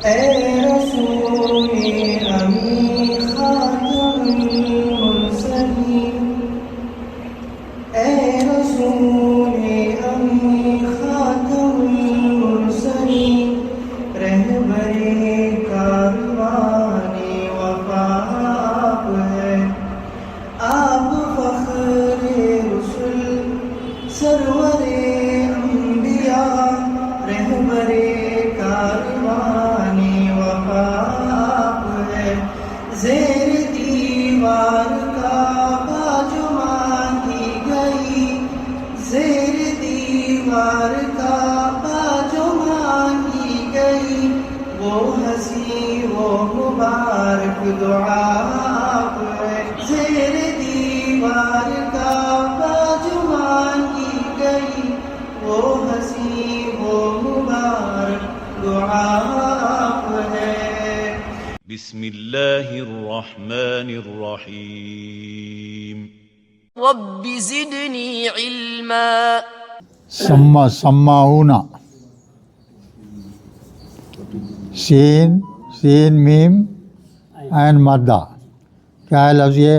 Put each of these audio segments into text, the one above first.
اے رسول امی خاتم المرسلین، اے رسول امی خاتم المرسلین، رہبر کاروان وفا آپ ہے، آپ فخر رسل سرور انبیاء، رہبر کاروان وفا آپ ہے، زیر دیوار کعبہ جو مانگی گئی، زیر دیوار کعبہ جو مانگی گئی، وہ ہنسی وہ مبارک دعا آپ ہے، زیر دیوار کعبہ جو مانگی گئی، وہ ہنسی وہ مبارک دعا آپ ہے۔ بسم اللہ الرحمن الرحیم۔ رب زدنی علما۔ سماعون، سین میم عین مادہ، کیا ہے لفظ یہ؟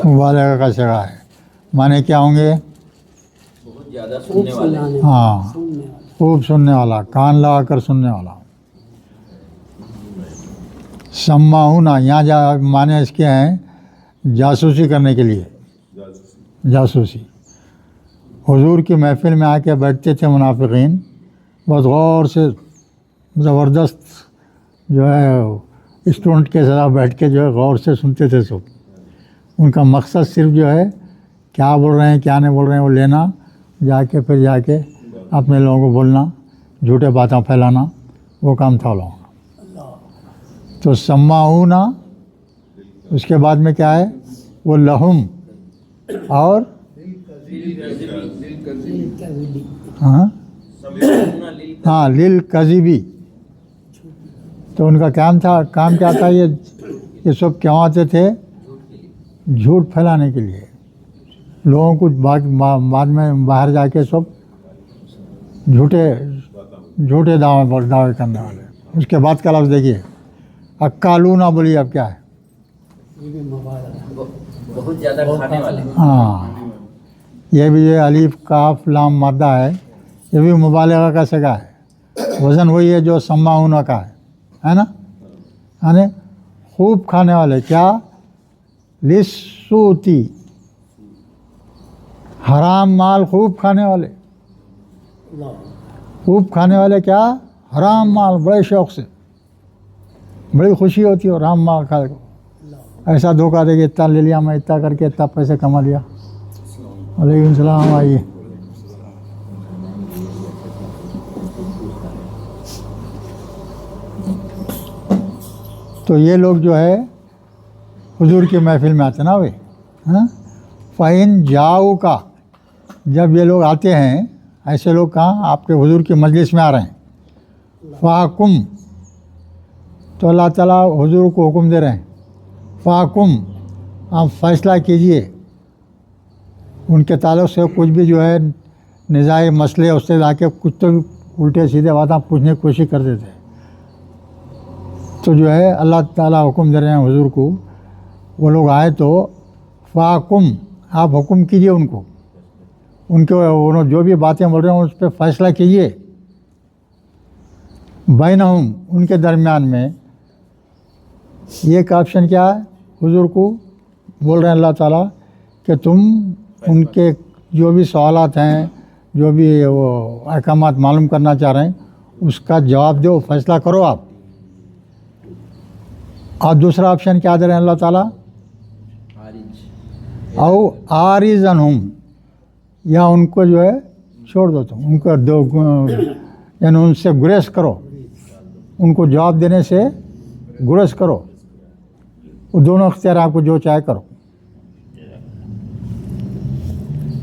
مبالغہ کا صیغہ ہے، معنی کیا ہوں گے؟ بہت زیادہ سننے والے۔ ہاں، خوب سننے والا، کان لگا کر سننے والا۔ سماعون یہاں معنی اس کے ہیں جاسوسی کرنے کے لیے، جاسوسی۔ حضور کی محفل میں آ کے بیٹھتے تھے منافقین، بہت غور سے، زبردست جو ہے اسٹوڈنٹ کے ساتھ بیٹھ کے جو ہے غور سے سنتے تھے سب۔ ان کا مقصد صرف جو ہے کیا بول رہے ہیں کیا نہیں بول رہے ہیں وہ لینا، پھر جا کے اپنے لوگوں کو بولنا، جھوٹے باتیں پھیلانا، وہ کام تھا لوگوں کا۔ تو سماعون، اس کے بعد میں کیا ہے؟ وہ لہم اور ہاں للکذبی، تو ان کا کام کیا تھا؟ یہ سب کیوں آتے تھے؟ جھوٹ پھیلانے کے لیے، لوگوں کو بعد میں باہر جا کے سب جھوٹے دعوے کرنے والے۔ اس کے بعد کا لفظ دیکھیے، اکالون بولیے اب کیا ہے؟ بہت زیادہ کھانے والے۔ ہاں، یہ بھی جو الف کاف لام مادہ ہے، یہ بھی مبالغہ کا صیغہ ہے، وزن وہی ہے جو سماعون کا ہے نا، یعنی خوب کھانے والے۔ کیا؟ لسوتی، حرام مال خوب کھانے والے، خوب کھانے والے کیا؟ حرام مال، بڑے شوق سے، بڑی خوشی ہوتی ہے حرام مال کھائے کو۔ ایسا دھوکہ دے کہ اتنا لے لیا میں، اتنا کر کے اتنا پیسے کما لیا۔ وعلیکم السلام، آئیے۔ تو یہ لوگ جو ہے حضور کی محفل میں آتے نا بھائی، ہاں، فَإِن جاؤ کا، جب یہ لوگ آتے ہیں، ایسے لوگ کہاں؟ آپ کے حضور کی مجلس میں آ رہے ہیں، فَحْكُم، تو اللہ تعالیٰ حضور کو حکم دے رہے ہیں، فَحْكُم، آپ فیصلہ کیجئے ان کے تعلق سے، کچھ بھی جو ہے نزاعی مسئلے اس سے لا کے کچھ تو بھی الٹے سیدھے باتیں پوچھنے کی کوشش کرتے تھے، تو جو ہے اللہ تعالیٰ حکم دے رہے ہیں حضور کو، وہ لوگ آئے تو فَحْكُم، آپ حکم کیجئے ان کو، انہوں جو بھی باتیں بول رہے ہیں اس پہ فیصلہ کیجئے، بینہم، ان کے درمیان میں۔ یہ کا آپشن کیا ہے؟ حضور کو بول رہے ہیں اللہ تعالیٰ کہ تم ان کے جو بھی سوالات ہیں، جو بھی وہ احکامات معلوم کرنا چاہ رہے ہیں، اس کا جواب دو، فیصلہ کرو آپ۔ اور دوسرا آپشن کیا دے رہے ہیں اللہ تعالیٰ؟ او عارض عنہم، یا ان کو جو ہے چھوڑ دو، تم ان کو یعنی ان سے گریز کرو، ان کو جواب دینے سے گریز کرو، وہ دونوں اختیار آپ کو جو چاہے کرو۔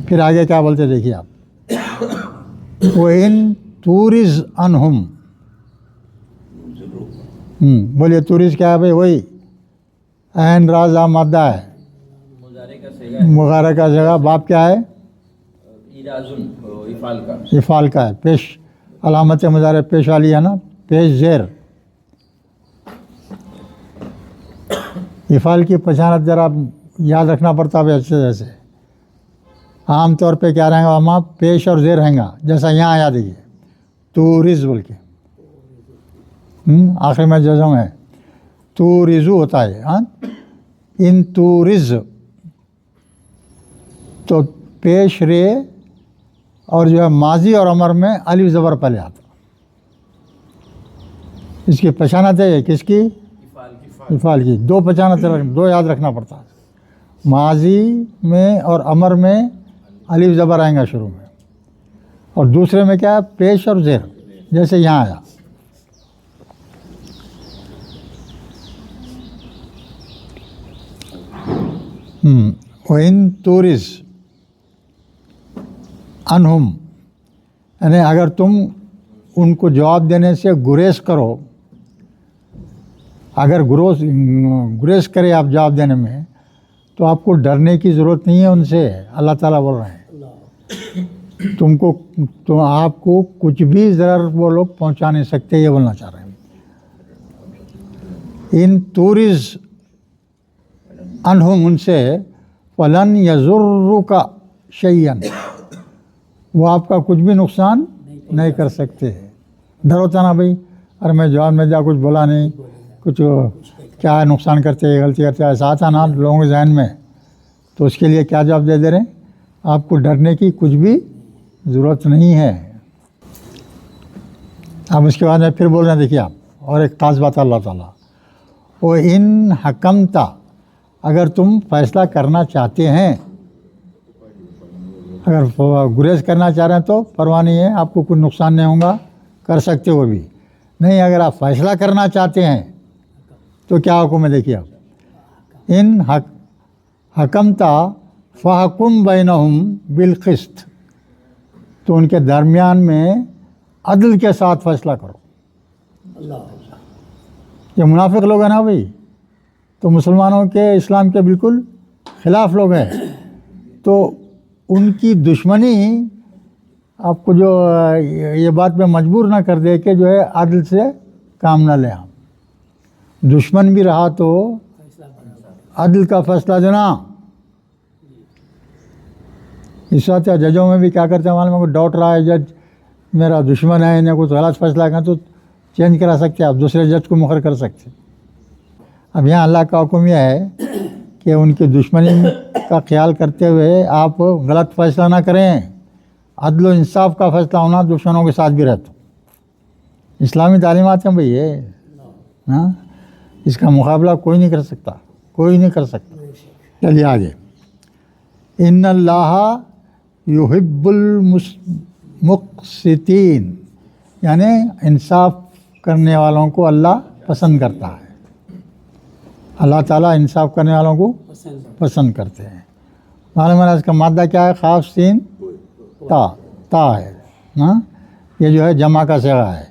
پھر آگے کیا بولتے دیکھیے آپ، وَإِن تُورِز عَنْهُمْ، بولیے تورز کیا ہے بھائی؟ وہی عین راز مادہ ہے، مغارہ کا جگہ، باب کیا ہے؟ افعال کا ہے، پیش علامت مضارع پیش والی ہے نا، پیش زیر. افعال کی پہچانت ذرا یاد رکھنا پڑتا ہے اچھے سے. عام طور پہ کیا رہیں گا وہاں پیش اور زیر رہیں گا، جیسا یہاں آیا دیکھیے تورز بول کے، آخر میں جزم ہے، تورزو ہوتا ہے. ہاں ان تورز تو پیش رے اور جو ہے ماضی اور امر میں الف زبر پہلے آتا. اس کی پہچانت ہے کس کی؟ افعال کی. دو پہچانت دو یاد رکھنا پڑتا ہے. ماضی میں اور امر میں الف زبر آئیں گا شروع میں، اور دوسرے میں کیا ہے؟ پیش اور زیر، جیسے یہاں آیا. وَإِن تُورِزْ عَنْهُمْ، یعنی اگر تم ان کو جواب دینے سے گریز کرو، اگر گریز کرے آپ جواب دینے میں، تو آپ کو ڈرنے کی ضرورت نہیں ہے ان سے. اللہ تعالیٰ بول رہے ہیں تو آپ کو کچھ بھی ضرر وہ لوگ پہنچا نہیں سکتے، یہ بولنا چاہ رہے ہیں. ان تورز عنہم، ان سے، فلن یضرک شیئا، وہ آپ کا کچھ بھی نقصان نہیں کر سکتے. ڈر ہوتا نا بھائی، ارے میں جواب میں جا کچھ بولا نہیں، کچھ کیا نقصان کرتے، غلطی کرتے، ایسا آتا نا لوگوں کے ذہن میں. تو اس کے لیے کیا جواب دے رہے ہیں؟ آپ کو ڈرنے کی کچھ بھی ضرورت نہیں ہے. اب اس کے بعد میں پھر بول رہے ہیں، دیکھیے آپ، اور ایک خاص بات اللہ تعالیٰ، وہ ان حکمتا، اگر تم فیصلہ کرنا چاہتے ہیں، اگر گریز کرنا چاہ رہے ہیں تو پرواہ نہیں ہے، آپ کو کوئی نقصان نہیں ہوگا، کر سکتے وہ بھی نہیں. اگر آپ فیصلہ کرنا چاہتے ہیں تو کیا حکم ہے؟ دیکھیے آپ، ان حکمتا فحکم بینہم بالقسط، تو ان کے درمیان میں عدل کے ساتھ فیصلہ کرو. یہ منافق لوگ ہیں نا بھائی، تو مسلمانوں کے، اسلام کے بالکل خلاف لوگ ہیں. تو ان کی دشمنی آپ کو جو یہ بات پہ مجبور نہ کر دے کہ جو ہے عدل سے کام نہ لیں. آپ دشمن بھی رہا تو عدل کا فیصلہ دینا. اس وقت ججوں میں بھی کیا کرتے ہیں، معلوم ہے، ڈاؤٹ رہا ہے جج میرا دشمن ہے، انہیں کچھ غلط فیصلہ کرنا تو چینج کرا سکتے، آپ دوسرے جج کو مقرر کر سکتے. اب یہاں اللہ کا حکم یہ ہے کہ ان کی دشمنی کا خیال کرتے ہوئے آپ غلط فیصلہ نہ کریں. عدل و انصاف کا فیصلہ ہونا دشمنوں کے ساتھ بھی رہتا. اسلامی تعلیمات ہیں بھئی یہ، ہاں، اس کا مقابلہ کوئی نہیں کر سکتا، کوئی نہیں کر سکتا. چلیے آگے. ان اللہ یحب المقسطین، یعنی انصاف کرنے والوں کو اللہ پسند کرتا ہے. اللہ تعالیٰ انصاف کرنے والوں کو پسند کرتے ہیں. معلوم ہے اس کا مادہ کیا ہے؟ خاص سین تا ہے. ہاں، یہ جو ہے جمع کا صیغہ ہے.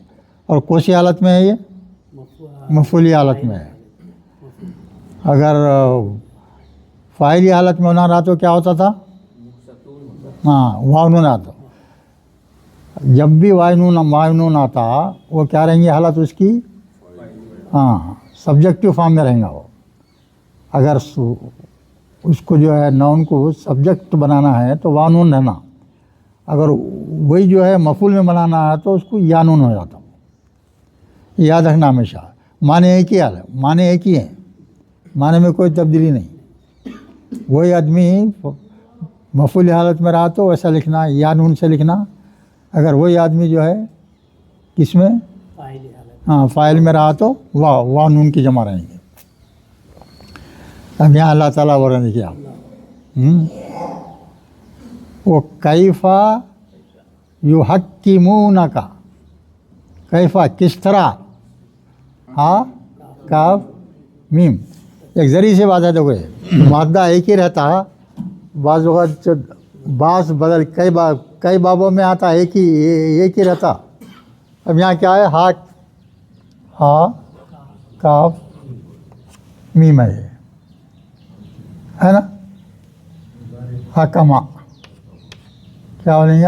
اور کون سی حالت میں ہے؟ یہ مفعولی حالت میں ہے. اگر فاعلی حالت میں ہونا رہا تو کیا ہوتا تھا؟ ہاں، واو نون آتا. جب بھی واو نون آتا وہ کیا رہیں گی حالت اس کی؟ ہاں، سبجیکٹو فارم میں رہیں گا وہ. اگر اس کو جو ہے نون کو سبجیکٹ بنانا ہے تو واو نون رہنا. اگر وہی جو ہے مفعول میں بنانا ہے تو اس کو یا نون ہو جاتا. یاد رکھنا ہمیشہ، معنی ایک ہی حال ہے، معنی ایک ہی ہے، معنی میں کوئی تبدیلی نہیں. وہی آدمی مفعول حالت میں رہا تو ویسا لکھنا، یا نون سے لکھنا. اگر وہی آدمی جو ہے کس میں؟ ہاں، فاعل میں رہا تو واو نون کی جمع رہیں گے. اب یہاں اللہ تعالیٰ بول رہے ہیں، دیکھیے آپ، وہ کیفا یحکمونک، کیفا کس طرح، ہاں کاف میم، ایک ذریعے سے بات ہے. دیکھو مادہ ایک ہی رہتا، بعض اوقات بعض بدل کئی بابوں میں آتا ایک ہی رہتا. اب یہاں کیا ہے؟ ہا کاف میم ہے نا. حکما کیا بولیں گے؟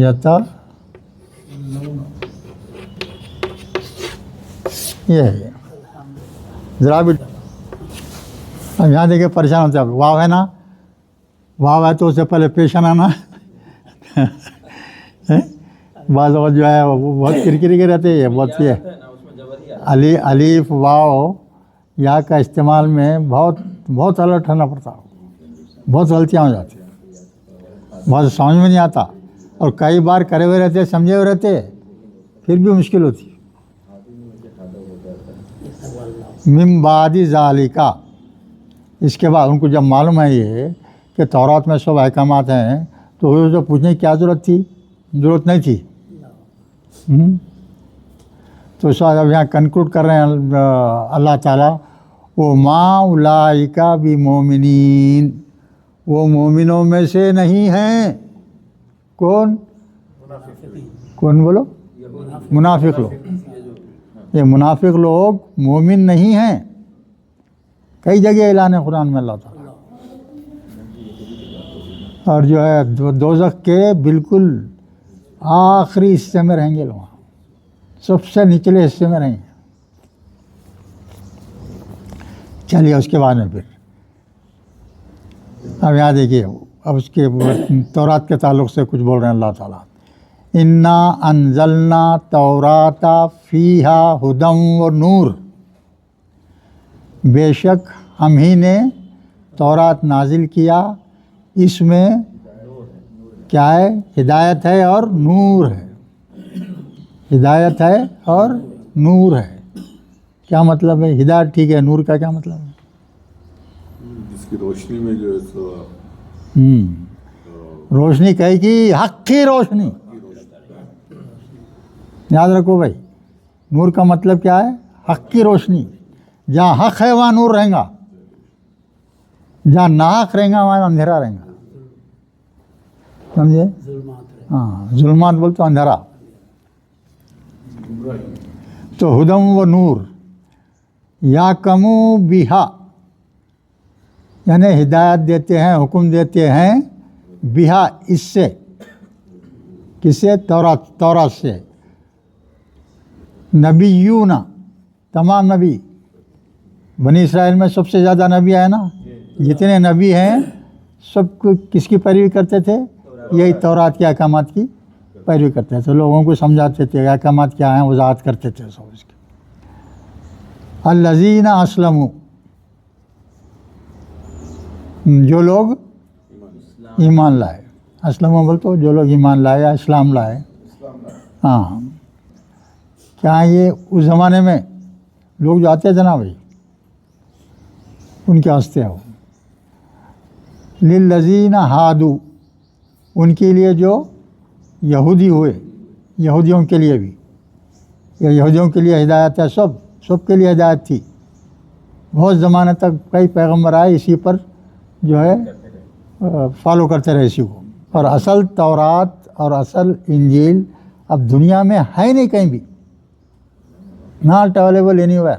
یتا یہ ہے ذرا بھی اب یہاں دیکھیں پریشان ہوتے ہیں. واو ہے نا, واو ہے تو اس سے پہلے پیشن آنا. بعض اوقات جو ہے وہ بہت کرکری کے رہتے ہیں, بہت یہ الف واو یا کا استعمال میں بہت الرٹ رہنا پڑتا, بہت غلطیاں ہو جاتی ہیں, بہت سمجھ میں نہیں آتا, اور کئی بار کرے ہوئے رہتے, سمجھے ہوئے رہتے, پھر بھی مشکل ہوتی. من بعد ذالک, اس کے بعد ان کو جب معلوم ہے یہ کہ تورات میں سب احکامات ہیں, تو حضور سے پوچھنے کی کیا ضرورت تھی؟ ضرورت نہیں تھی. تو اس وقت اب یہاں کنکلوڈ کر رہے ہیں اللہ تعالیٰ, وہ ما اولئک بمومنین, وہ مومنوں میں سے نہیں ہیں. کون بولو؟ منافق لوگ. یہ منافق لوگ مومن نہیں ہیں. کئی جگہ اعلان ہے قرآن میں اللہ تعالیٰ. اور جو ہے دوزخ کے بالکل آخری حصے میں رہیں گے لوگ, سب سے نچلے حصے میں رہیں گے. چلیے اس کے بعد میں پھر اب یہاں دیکھیے, اب اس کے تورات کے تعلق سے کچھ بول رہے ہیں اللہ تعالیٰ. انا انزلنا توراۃ فیہا ھدی و نور, بے شک ہم ہی نے تورات نازل کیا, اس میں کیا ہے؟ ہدایت ہے اور نور ہے. ہدایت ہے اور نور ہے. کیا مطلب ہے؟ ہدایت ٹھیک ہے, نور کا کیا مطلب ہے؟ جس کی روشنی میں جو ہے سو روشنی کہے گی حق کی روشنی. یاد رکھو بھائی, نور کا مطلب کیا ہے؟ حق کی روشنی. جہاں حق ہے وہاں نور رہیں گا, جہاں ناحق رہیں گا وہاں اندھیرا رہیں گا. سمجھے؟ ہاں, ظلمات بولتے اندھیرا. تو ہدم و نور یا کمو بیہا, یعنی ہدایت دیتے ہیں, حکم دیتے ہیں, بیہا اس سے. کس سے؟ تورات سے. نبیون, تمام نبی, بنی اسرائیل میں سب سے زیادہ نبی آئے نا, جتنے نبی ہیں سب کو کس کی پیروی کرتے تھے؟ یہی تورات کے احکامات کی پیروی کرتے تھے. لوگوں کو سمجھاتے تھے احکامات کیا ہیں, وضاحت کرتے تھے سب اس کی. الذین اسلموا, جو لوگ ایمان لائے. اسلموا بول تو جو لوگ ایمان لائے یا اسلام لائے. ہاں, کیا یہ اس زمانے میں لوگ جو آتے تھے نا بھائی, ان کے واسطے ہو. للذین ہادو, ان کے لیے جو یہودی ہوئے, یہودیوں کے لیے بھی, یا یہودیوں کے لیے ہدایت ہے, سب کے لیے ہدایت تھی. بہت زمانے تک کئی پیغمبر آئے, اسی پر جو ہے فالو کرتے رہے اسی کو. اور اصل تورات اور اصل انجیل اب دنیا میں ہے نہیں کہیں بھی, ناٹ اویلیبل اینی ویئر.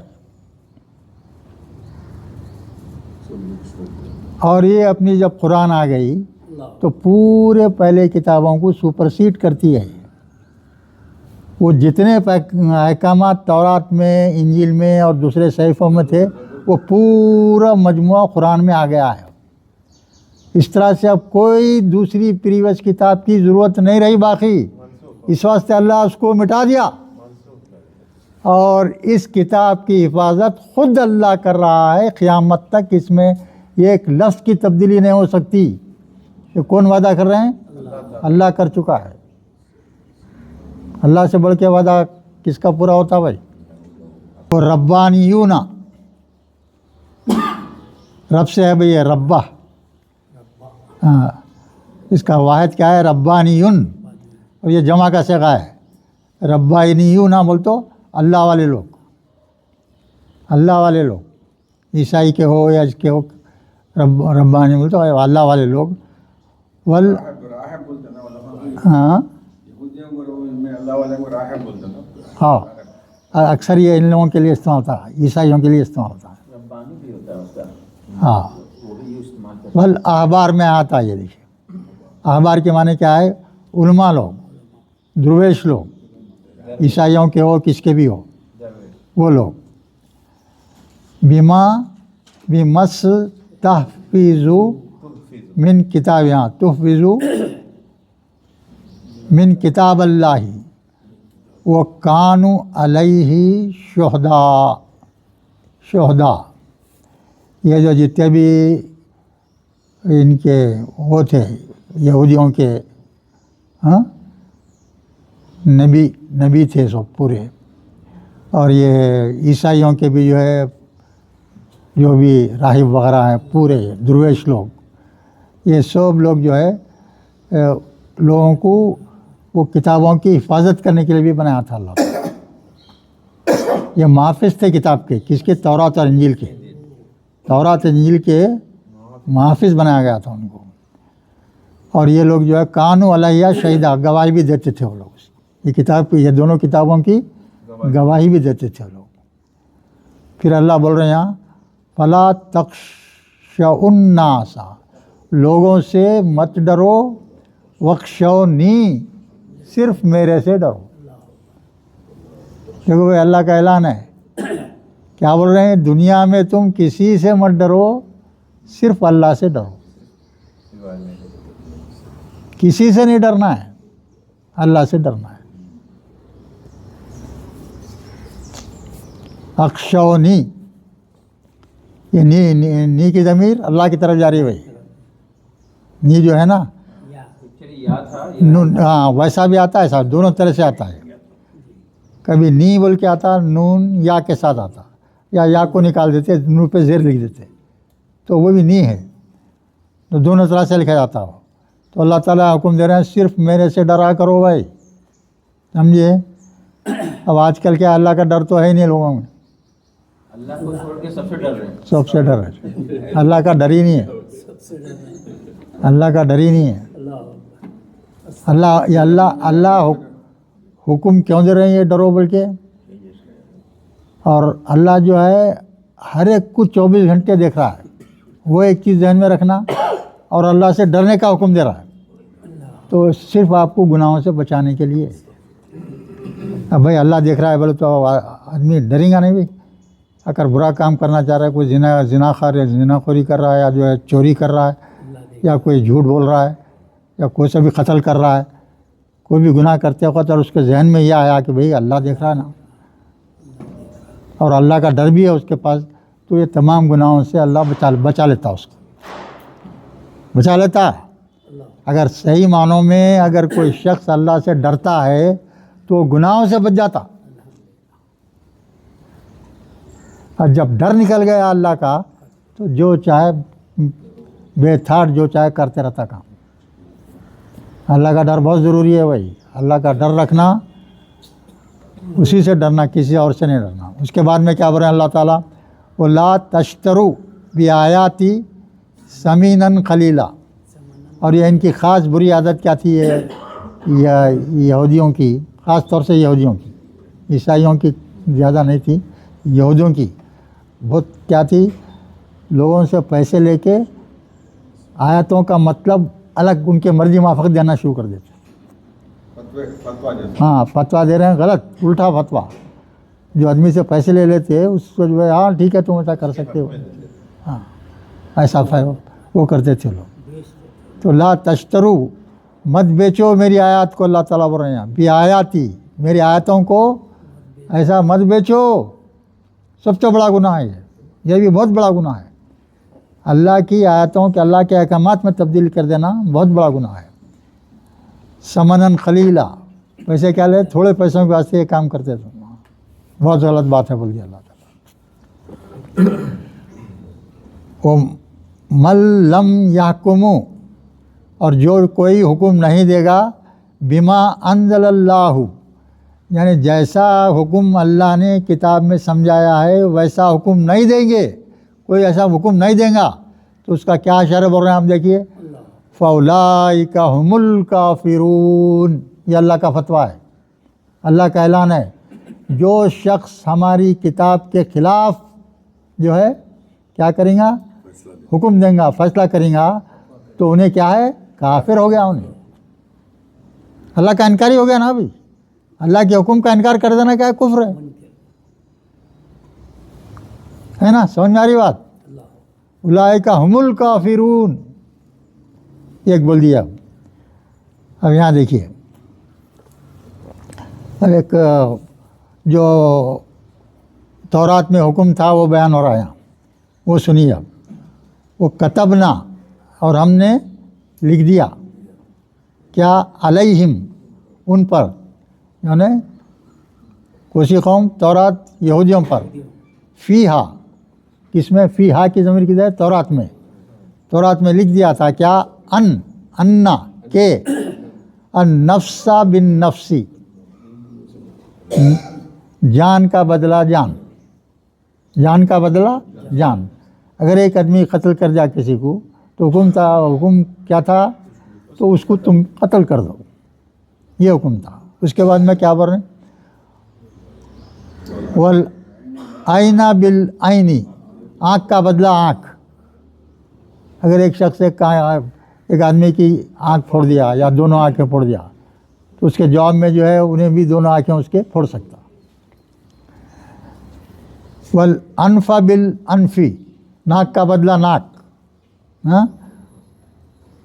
اور یہ اپنی جب قرآن آ گئی تو پورے پہلے کتابوں کو سپرسیڈ کرتی ہے. وہ جتنے احکامات تورات میں, انجیل میں اور دوسرے صحیفوں میں تھے, وہ پورا مجموعہ قرآن میں آ گیا ہے. اس طرح سے اب کوئی دوسری پریویس کتاب کی ضرورت نہیں رہی باقی. اس واسطے اللہ اس کو مٹا دیا, اور اس کتاب کی حفاظت خود اللہ کر رہا ہے قیامت تک. اس میں ایک لفظ کی تبدیلی نہیں ہو سکتی. یہ کون وعدہ کر رہے ہیں؟ اللہ کر چکا ہے. اللہ سے بڑھ کے وعدہ کس کا پورا ہوتا بھائی؟ اور ربانیون, رب سے ہے بھئی, یہ ربہ. ہاں, اس کا واحد کیا ہے؟ ربانیون. اور یہ جمع کا صیغہ ہے. ربانیون بول تو اللہ والے لوگ, اللہ والے لوگ, عیسائی کے ہو یا اس کے ہو, ربانی بول تو اللہ والے لوگ. ہاں ہاں, اکثر یہ ان لوگوں کے لیے استعمال ہوتا ہے, عیسائیوں کے لیے استعمال ہوتا ہے. ہاں, بل احبار میں آتا ہے. یہ دیکھیے احبار کے معنی کیا ہے؟ علماء لوگ، درویش لوگ، عیسائیوں کے ہو کس کے بھی ہو وہ لوگ. بمس تحفظو من کتاب، یہاں تحفظو من کتاب اللہ وکانوا علیہ شہداء. یہ جو جتنے بھی ان کے وہ تھے یہودیوں کے نبی تھے سب پورے، اور یہ عیسائیوں کے بھی جو ہے جو بھی راہب وغیرہ ہیں پورے درویش لوگ، یہ سب لوگ جو ہے لوگوں کو وہ کتابوں کی حفاظت کرنے کے لیے بھی بنایا تھا اللہ. یہ محافظ تھے کتاب کے، کس کے؟ تورات اور انجیل کے. تورات انجیل کے محافظ بنایا گیا تھا ان کو. اور یہ لوگ جو ہے کانوا علیہ شہیدہ، گواہی بھی دیتے تھے وہ لوگ. یہ کتاب یہ دونوں کتابوں کی گواہی بھی دیتے تھے لوگ. پھر اللہ بول رہے ہیں یہاں فلا تخشوا الناس، لوگوں سے مت ڈرو، واخشونی، صرف میرے سے ڈرو. دیکھو بھائی اللہ کا اعلان ہے، کیا بول رہے ہیں؟ دنیا میں تم کسی سے مت ڈرو، صرف اللہ سے ڈرو. کسی سے نہیں ڈرنا ہے، اللہ سے ڈرنا ہے. اخشونی، یہ نی کی ضمیر اللہ کی طرف جا رہی ہے بھائی. نی جو ہے نا نون، ہاں ویسا بھی آتا ہے، صاحب دونوں طرح سے آتا ہے. کبھی نی بول کے آتا، نون یا کے ساتھ آتا، یا کو نکال دیتے، نون پہ زیر لکھ دیتے تو وہ بھی نی ہے. تو دونوں طرح سے لکھا جاتا ہو. تو اللہ تعالیٰ حکم دے رہے ہیں صرف میرے سے ڈرا کرو بھائی، سمجھے. اب آج کل کیا اللہ کا ڈر تو ہے ہی نہیں لوگوں میں، اللہ کو چھوڑ کے سب سے ڈر رہے ہیں. سب سے ڈر ہے. اللہ کا ڈر ہی نہیں ہے، اللہ کا ڈر ہی نہیں ہے. اللہ حکم کیوں دے رہے ہیں یہ ڈرو بول کے؟ اور اللہ جو ہے ہر ایک کو 24 گھنٹے دیکھ رہا ہے. وہ ایک چیز ذہن میں رکھنا، اور اللہ سے ڈرنے کا حکم دے رہا ہے تو صرف آپ کو گناہوں سے بچانے کے لیے. اب بھائی اللہ دیکھ رہا ہے بولے تو آدمی ڈرے گا نہیں بھائی. اگر برا کام کرنا چاہ رہا ہے، کوئی زنا خوری کر رہا ہے، یا جو ہے چوری کر رہا ہے، یا کوئی جھوٹ بول رہا ہے، یا کوئی سے بھی قتل کر رہا ہے، کوئی بھی گناہ کرتے وقت اور اس کے ذہن میں یہ آیا کہ بھئی اللہ دیکھ رہا ہے نا، اور اللہ کا ڈر بھی ہے اس کے پاس، تو یہ تمام گناہوں سے اللہ بچا لیتا، اس کو بچا لیتا. اگر صحیح معنوں میں اگر کوئی شخص اللہ سے ڈرتا ہے تو گناہوں سے بچ جاتا. اور جب ڈر نکل گیا اللہ کا تو جو چاہے بے تھاٹ جو چاہے کرتے رہتا کام. اللہ کا ڈر بہت ضروری ہے بھائی. اللہ کا ڈر رکھنا، اسی سے ڈرنا، کسی اور سے نہیں ڈرنا. اس کے بعد میں کیا بول رہے ہیں اللہ تعالیٰ؟ وَلَا تَشْتَرُوا بِآيَاتِي ثَمِينًا قَلِيلًا. اور یہ ان کی خاص بری عادت کیا تھی؟ یہ یہودیوں کی، خاص طور سے یہودیوں کی، عیسائیوں کی زیادہ نہیں تھی، یہودیوں کی بہت کیا تھی؟ لوگوں سے پیسے لے کے آیتوں کا مطلب الگ ان کے مرضی موافق دینا شروع کر دیتے. ہاں فتویٰ دے رہے ہیں، غلط الٹا فتویٰ. جو آدمی سے پیسے لے لیتے اس کو جو ہے ہاں ٹھیک ہے تم ایسا کر سکتے ہو، ہاں ایسا وہ کرتے تھے لوگ. تو لا تشترو، مت بیچو میری آیات کو. اللہ تعالیٰ بول رہے ہیں بھی آیاتی، میری آیتوں کو ایسا مت بیچو. سب سے بڑا گناہ ہے یہ بھی بہت بڑا گناہ ہے. اللہ کی آیتوں کے، اللہ کے احکامات میں تبدیل کر دینا بہت بڑا گناہ ہے. ثمناً قلیلا، پیسے کیا لے؟ تھوڑے پیسوں کے واسطے یہ کام کرتے تھے، بہت غلط بات ہے بول دیا اللہ تعالیٰ. مَن لَمْ يَحْكُمُوا، اور جو کوئی حکم نہیں دے گا بما انزل اللہ، یعنی جیسا حکم اللہ نے کتاب میں سمجھایا ہے ویسا حکم نہیں دیں گے، کوئی ایسا حکم نہیں دیں گا تو اس کا کیا اشارہ بول رہے ہیں آپ دیکھیے. فَأُولَٰئِكَ هُمُ الْكَافِرُونَ. یہ اللہ کا فتویٰ ہے، اللہ کا اعلان ہے. جو شخص ہماری کتاب کے خلاف جو ہے کیا کریں گا؟ حکم دیں گا، فیصلہ کریں گا، تو انہیں کیا ہے؟ کافر ہو گیا انہیں. اللہ کا انکاری ہو گیا نا. ابھی اللہ کے حکم کا انکار کر دینا کیا ہے؟ کفر ہے نا. سمجھ میں آ رہی بات؟ اولئک هم الکافرون ایک بول دیا. اب یہاں دیکھیے، اب ایک جو تورات میں حکم تھا وہ بیان ہو رہا ہے یہاں، وہ سنیے. اب وہ کتبنا، اور ہم نے لکھ دیا، کیا علیہم ان پر، یعنی کوسی قوم تورات یہودیوں پر، فیہا کس میں؟ فیہا کی ضمیر کی جائے تورات میں. تورات میں لکھ دیا تھا کیا؟ انا کہ النفس بالنفسی، جان کا بدلہ جان، جان کا بدلہ جان. اگر ایک آدمی قتل کر جائے کسی کو تو حکم کیا تھا؟ تو اس کو تم قتل کر دو، یہ حکم تھا. اس کے بعد میں کیا بول رہے ہیں؟ والعین بالعین، آنکھ کا بدلہ آنکھ. اگر ایک شخص ایک آدمی کی آنکھ پھوڑ دیا یا دونوں آنکھیں پھوڑ دیا تو اس کے جواب میں جو ہے انہیں بھی دونوں آنکھیں اس کے پھوڑ سکتا. والانف بالانفی، ناک کا بدلہ ناک. ہاں.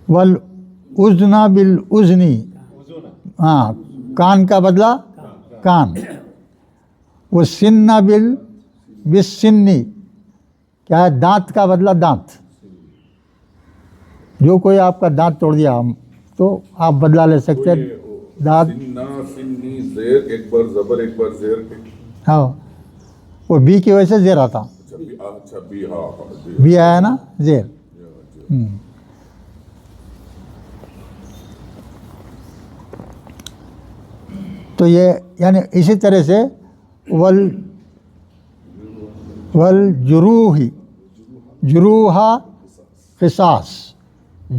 والاذن بالاذنی، ہاں کان کا بدلہ کان. والسن بالسنی، کیا ہے؟ دانت کا بدلہ دانت. جو کوئی آپ کا دانت توڑ دیا تو آپ بدلہ لے سکتے ہیں. دانت سننا سنی زیر، ایک بار زبر ایک بار زیر. ہاں، وہ بی کی وجہ سے زیر آتا. اچھا بھی، ہاں بی آیا نا زیر. تو یہ یعنی اسی طرح سے والجروح، جروحا قصاص.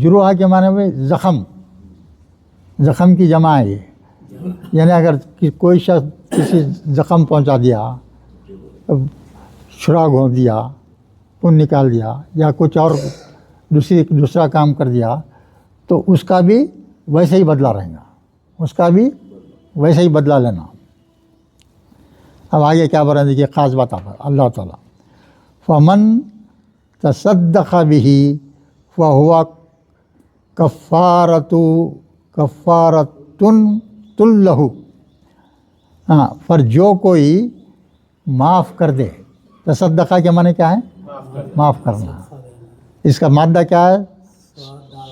جروحا کے معنی میں زخم، زخم کی جمع ہے یہ. یعنی اگر کوئی شخص کسی زخم پہنچا دیا، چھرا گھونپ دیا، خون نکال دیا، یا کچھ اور دوسرا کام کر دیا تو اس کا بھی ویسے ہی بدلہ رہے گا، اس کا بھی ویسے ہی بدلہ لینا. اب آگے کیا بول رہے ہیں دیکھیے، خاص بات آپ اللہ تعالیٰ. فمن تصدق به فهو کفارۃ لہ. ہاں، پر جو کوئی معاف کر دے. تصدقہ کے معنی کیا ہے؟ معاف کرنا. اس کا مادہ کیا ہے؟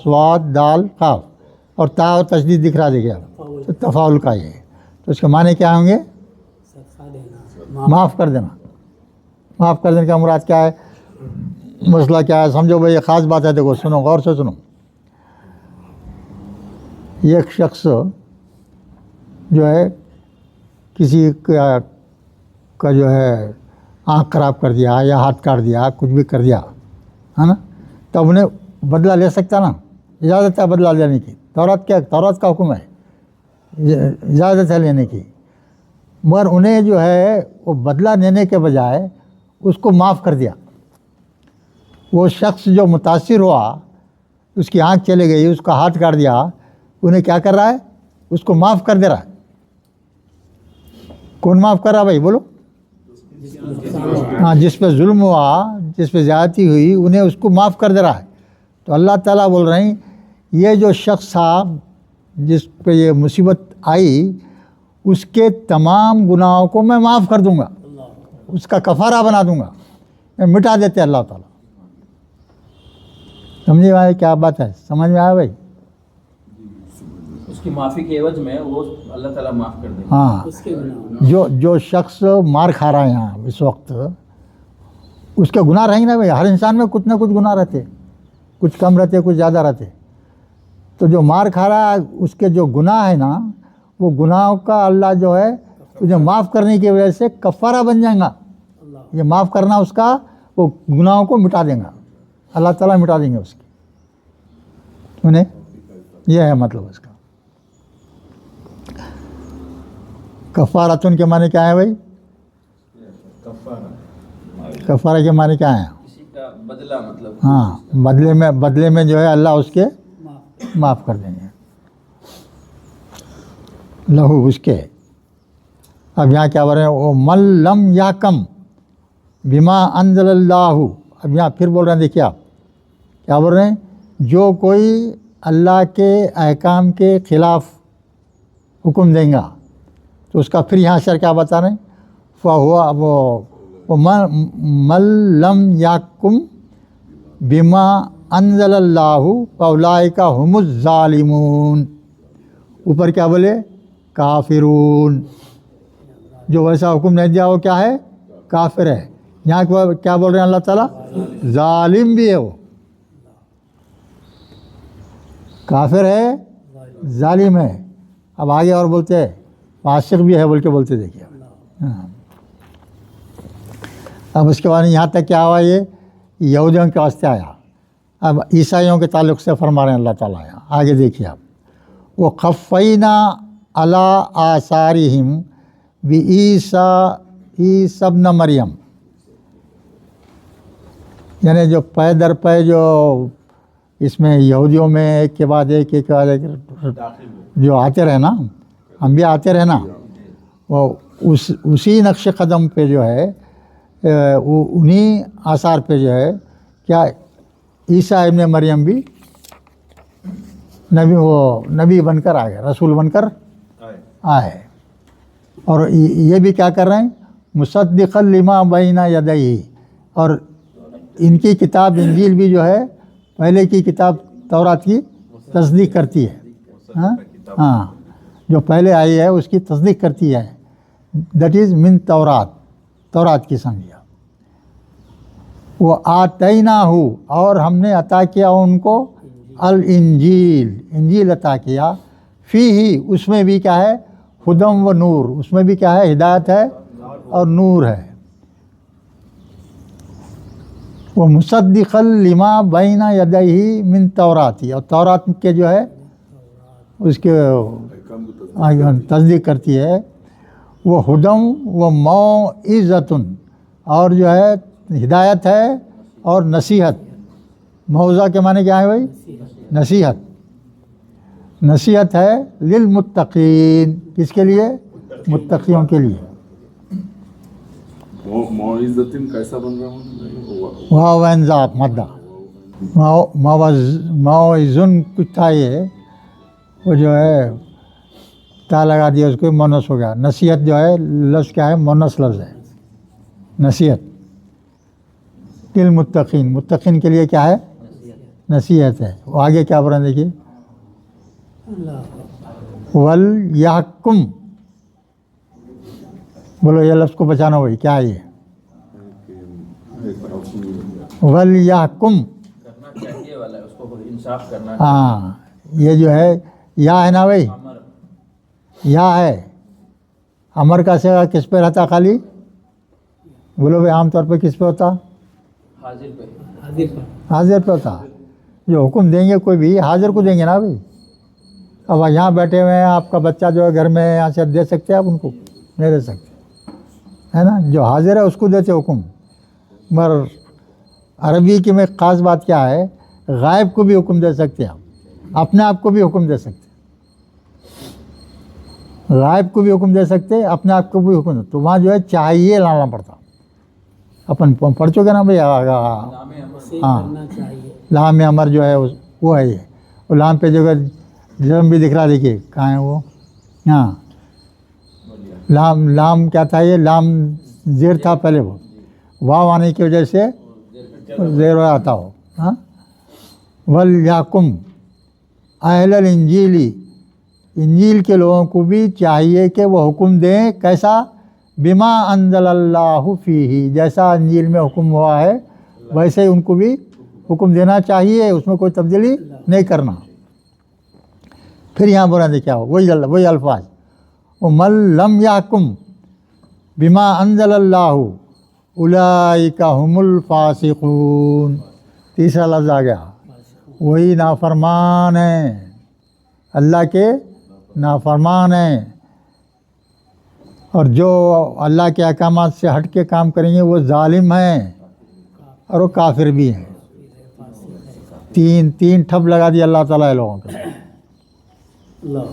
صاد دال قاف، اور تا و تشدید دکھ رہا دیکھیے تو تفاعل کا یہ. تو اس کے معنی کیا ہوں گے؟ معاف کر دینا. معاف کر دینے کا مراد کیا ہے؟ مسئلہ کیا ہے سمجھو بھائی. یہ خاص بات ہے، دیکھو سنو، غور سے سنو. ایک شخص جو ہے کسی کا جو ہے آنکھ خراب کر دیا یا ہاتھ کاٹ دیا، کچھ بھی کر دیا ہے نا، تو انہیں بدلہ لے سکتا نا. اجازت ہے بدلہ لینے کی. تورات کا حکم ہے، اجازت ہے لینے کی. مگر انہیں جو ہے وہ بدلہ لینے کے بجائے اس کو معاف کر دیا. وہ شخص جو متاثر ہوا، اس کی آنکھ چلے گئی، اس کا ہاتھ کاٹ دیا، انہیں کیا کر رہا ہے؟ اس کو معاف کر دے رہا ہے. کون معاف کر رہا بھائی بولو؟ ہاں، جس پہ ظلم ہوا، جس پہ زیادتی ہوئی، انہیں اس کو معاف کر دے رہا ہے. تو اللہ تعالیٰ بول رہے ہیں یہ جو شخص تھا جس پہ یہ مصیبت آئی، اس کے تمام گناہوں کو میں معاف کر دوں گا، اس کا کفارہ بنا دوں گا، میں مٹا دیتے اللہ تعالیٰ. سمجھے بھائی کیا بات ہے؟ سمجھ میں آیا بھائی؟ اس کی معافی کے عوض میں وہ اللہ تعالیٰ معاف کر دے. ہاں، جو شخص مار کھا رہا ہے یہاں اس وقت، اس کے گناہ رہیں گے نا بھائی. ہر انسان میں کچھ نہ کچھ گناہ رہتے، کچھ کم رہتے، کچھ زیادہ رہتے. تو جو مار کھا رہا ہے اس کے جو گناہ ہے نا، وہ گناہوں کا اللہ جو ہے تجھے معاف کرنے کی وجہ سے کفارہ بن جائے گا. یہ معاف کرنا اس کا، وہ گناہوں کو مٹا دیں گا، اللہ تعالیٰ مٹا دیں گے اس کی. انہیں یہ ہے مطلب اس کا. کفارتن کے معنی کیا ہے بھائی؟ کفارہ کے معنی کیا ہے؟ کسی کا بدلہ مطلب. ہاں، بدلے میں جو ہے اللہ اس کے معاف کر دیں گے. لہو اس کے. اب یہاں کیا بول رہے ہیں؟ وہ من لم یحکم بما انزل اللہ. اب یہاں پھر بول رہے ہیں، دیکھیے آپ کیا بول رہے ہیں؟ جو کوئی اللہ کے احکام کے خلاف حکم دیں گا تو اس کا پھر یہاں شر کیا بتا رہے ہیں؟ وہ من لم یحکم بما انزل اللہ فاولئک هم الظالمون. اوپر کیا بولے؟ کافرون. جو ویسا حکم نہیں دیا وہ کیا ہے؟ کافر ہے. یہاں کیا بول رہے ہیں اللہ تعالیٰ؟ ظالم بھی ہے، وہ کافر ہے، ظالم ہے. اب آگے اور بولتے ہیں فاسق بھی ہے بول کے بولتے. دیکھیے اب اس کے بعد یہاں تک کیا ہوا؟ یہ یہودیوں کے واسطے آیا. اب عیسائیوں کے تعلق سے فرما رہے ہیں اللہ تعالیٰ. یہاں آگے دیکھیے آپ. وہ خفینہ علی آثارہم بعیسیٰ ابن مریم. یعنی جو پے در پے جو اس میں یہودیوں میں ایک کے بعد ایک جو آتے رہے نا، انبیاء آتے رہے نا، وہ اسی نقش قدم پہ جو ہے، انہی آثار پہ جو ہے کیا عیسیٰ ابن مریم بھی نبی بن کر آ گئے، رسول بن کر آئے. اور یہ بھی کیا کر رہے ہیں؟ مصدقا لما بین یدیہ. اور ان کی کتاب انجیل بھی جو ہے پہلے کی کتاب تورات کی تصدیق کرتی ہے. ہاں جو پہلے آئی ہے اس کی تصدیق کرتی ہے. دیٹ از من تورات کی سمجھیا. وہ آتیناہ، اور ہم نے عطا کیا ان کو انجیل عطا کیا. فیہ، اس میں بھی کیا ہے؟ ہدم و نور. اس میں بھی کیا ہے؟ ہدایت ہے اور نور ہے. وہ مصدقا لما بین یدیہ من توراتی، اور تورات کے جو ہے اس کے تصدیق کرتی ہے. وہ ہدم و موعظۃ، اور جو ہے ہدایت ہے اور نصیحت. موعظہ کے معنی کیا ہے بھائی؟ نصیحت. نصیحت ہے للمتقین. کس کے لیے؟ متقیوں کے لیے. معزتن کیسا بن رہا ہوں؟ واو انزاب مدہ. موعظن کچھ تھا، یہ وہ جو ہے تا لگا دیا اس کو، مونس ہو گیا. نصیحت جو ہے لفظ کیا ہے؟ مونس لفظ ہے نصیحت. للمتقین، متقین کے لیے کیا ہے؟ نصیحت ہے. وہ آگے کیا بول رہے ہیں دیکھیے. وَلْيَحْكُمْ، بولو یہ لفظ کو بچانا ہوئی کیا ہے؟ یہ وَلْيَحْكُمْ کرنا چاہیے والا ہے، اس کو انصاف کرنا. ہاں یہ جو ہے یا ہے نا بھائی، یا ہے. امر کا سیغہ کس پہ رہتا خالی؟ بولو بھائی عام طور پہ کس پہ ہوتا؟ حاضر پہ ہوتا. جو حکم دیں گے کوئی بھی حاضر کو دیں گے نا بھائی. اب یہاں بیٹھے ہوئے ہیں، آپ کا بچہ جو ہے گھر میں، یہاں سے دے سکتے ہیں آپ ان کو؟ نہیں دے سکتے، ہے نا. جو حاضر ہے اس کو دیتے حکم. مگر عربی کی میں خاص بات کیا ہے؟ غائب کو بھی حکم دے سکتے ہیں آپ، اپنے آپ کو بھی حکم دے سکتے. غائب کو بھی حکم دے سکتے، اپنے آپ کو بھی حکم دے. تو وہاں جو ہے چاہیے لانا پڑتا. اپن پڑھ چکے نا بھائی. ہاں لام امر جو ہے وہ ہے. یہ وہ لام پہ جو ہے جرم بھی دکھ رہا. دیکھیے کہاں ہے وہ. ہاں لام کیا تھا؟ یہ لام زیر تھا پہلے، وہ واو آنے کی وجہ سے زیر آتا ہو. ہاں وَلْيَحْكُمْ اہل الانجیل، انجیل کے لوگوں کو بھی چاہیے کہ وہ حکم دیں. کیسا؟ بما انزل اللہ فیہ، جیسا انجیل میں حکم ہوا ہے ویسے ان کو بھی حکم دینا چاہیے، اس میں کوئی تبدیلی نہیں کرنا. پھر یہاں بولا دے کیا ہو؟ وہی الفاظ. وَمَن لَمْ يَحْكُمْ بما انزل اللہ اولئک هم الفاسقون. تیسرا لفظ آ گیا. وہی نافرمان ہیں، اللہ کے نافرمان ہیں. اور جو اللہ کے احکامات سے ہٹ کے کام کریں گے وہ ظالم ہیں اور وہ کافر بھی ہیں. تین ٹھپ لگا دیا اللہ تعالیٰ لوگوں کو. اللہ